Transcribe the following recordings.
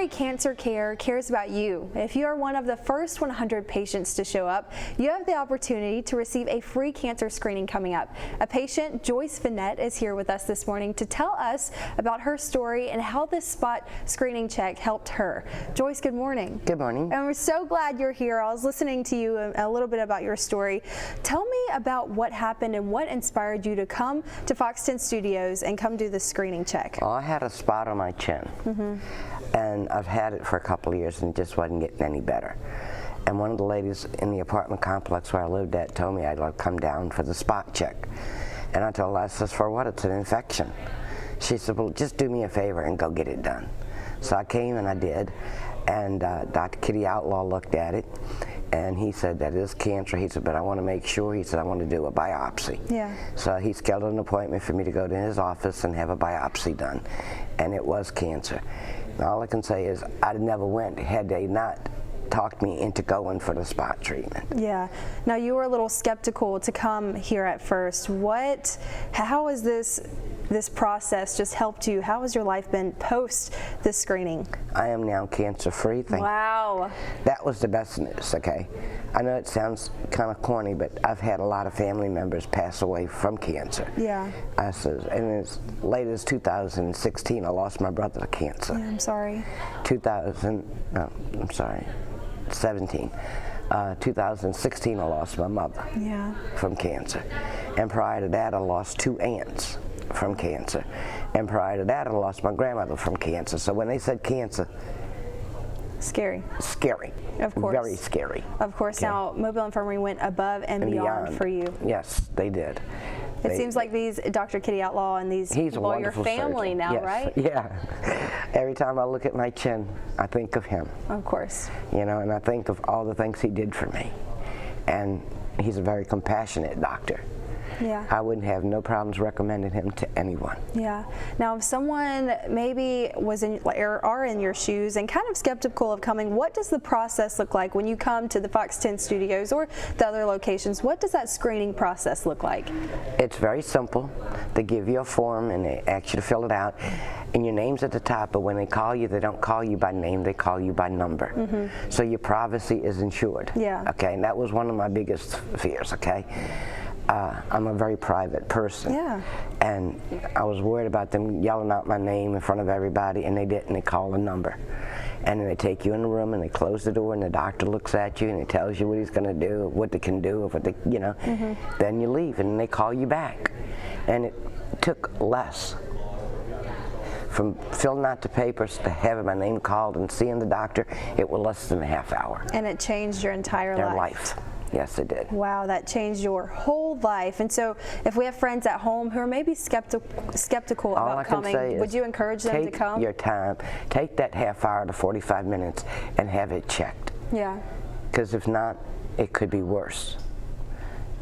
Infirmary Cancer Care cares about you. If you are one of the first 100 patients to show up, you have the opportunity to receive a free cancer screening coming up. A patient, Joyce Vinet, is here with us this morning to tell us about her story and how this spot screening check helped her. Joyce, good morning. Good morning. And we're so glad you're here. I was listening to you a little bit about your story. Tell me about what happened and what inspired you to come to Fox 10 Studios and come do the screening check. Well, I had a spot on my chin, and I've had it for a couple of years and it just wasn't getting any better. And one of the ladies in the apartment complex where I lived at told me I'd come down for the spot check. And I told her, I says, for what? It's an infection. She said, well, just do me a favor and go get it done. So I came and I did, and Dr. Kitty Outlaw looked at it, and he said that is cancer. He said, but I want to make sure. He said, I want to do a biopsy. Yeah. So he scheduled an appointment for me to go to his office and have a biopsy done, and it was cancer. And all I can say is I never went had they not talked me into going for the spot treatment. Yeah. Now you were a little skeptical to come here at first. How has this process just helped you? How has your life been post this screening? I am now cancer free. Wow. That was the best news, okay? I know it sounds kind of corny, but I've had a lot of family members pass away from cancer. Yeah. And as late as 2016, I lost my brother to cancer. Yeah, I'm sorry. 2016, I lost my mother from cancer. And prior to that, I lost 2 aunts from cancer. And prior to that, I lost my grandmother from cancer. So when they said cancer, scary. Scary. Of course. Very scary. Of course. Okay. Now, Mobile Infirmary went above and beyond for you. Yes, they did. It seems like these Dr. Kitty Outlaw and these people are your family now, yes. right? Yeah. Every time I look at my chin, I think of him. Of course. You know, and I think of all the things he did for me. And he's a very compassionate doctor. Yeah. I wouldn't have no problems recommending him to anyone. Yeah. Now, if someone maybe was are in your shoes and kind of skeptical of coming, what does the process look like when you come to the Fox 10 Studios or the other locations? What does that screening process look like? It's very simple. They give you a form and they ask you to fill it out, and your name's at the top, but when they call you, they don't call you by name, they call you by number. So your privacy is ensured. Yeah. Okay, and that was one of my biggest fears, okay? I'm a very private person. Yeah. And I was worried about them yelling out my name in front of everybody, and they didn't. They call a number. And then they take you in the room and they close the door and the doctor looks at you and he tells you what he's going to do, what they can do, what they, you know. Then you leave and they call you back. And it took less. From filling out the papers to having my name called and seeing the doctor, it was less than a half hour. And it changed your entire life. Yes, it did. Wow, that changed your whole life. And so if we have friends at home who are maybe skeptical about coming, would you encourage them to come? Take your time. Take that half hour to 45 minutes and have it checked. Yeah. Because if not, it could be worse.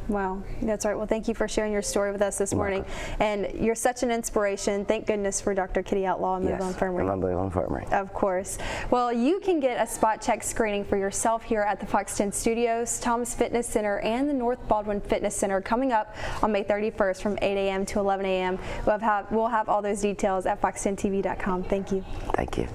Wow, that's right. Well, thank you for sharing your story with us this morning. And you're such an inspiration. Thank goodness for Dr. Kitty Outlaw and Mobile Infirmary. Mobile Infirmary. Of course. Well, you can get a spot check screening for yourself here at the Fox 10 Studios, Thomas Fitness Center, and the North Baldwin Fitness Center coming up on May 31st from 8 a.m. to 11 a.m. We'll have all those details at fox10tv.com. Thank you. Thank you.